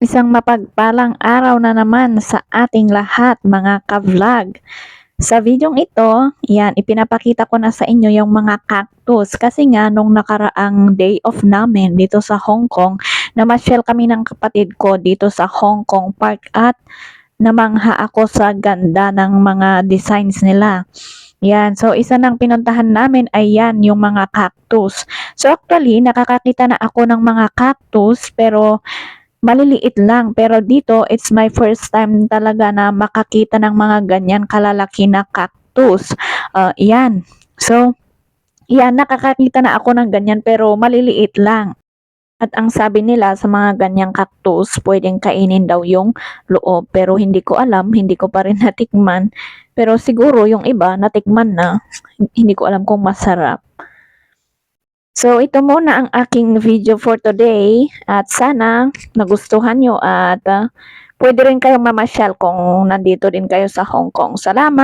Isang mapagpalang araw na naman sa ating lahat mga ka-vlog. Sa videong ito, yan, ipinapakita ko na sa inyo yung mga cactus kasi nga nung nakaraang day off namin dito sa Hong Kong, namasyal kami ng kapatid ko dito sa Hong Kong Park at namangha ako sa ganda ng mga designs nila. Yan, so isa ng pinuntahan namin ay yan, yung mga cactus. So actually, nakakakita na ako ng mga cactus pero maliliit lang, pero dito it's my first time talaga na makakita ng mga ganyan kalalaki na cactus. 'Yan. So, 'yan nakakakita na ako ng ganyan pero maliliit lang. At ang sabi nila sa mga ganyang cactus, puwedeng kainin daw yung loob, pero hindi ko alam, hindi ko pa rin natikman. Pero siguro yung iba natikman na, hindi ko alam kung masarap. So, ito muna ang aking video for today at sana nagustuhan nyo at pwede rin kayong mamasyal kung nandito din kayo sa Hong Kong. Salamat!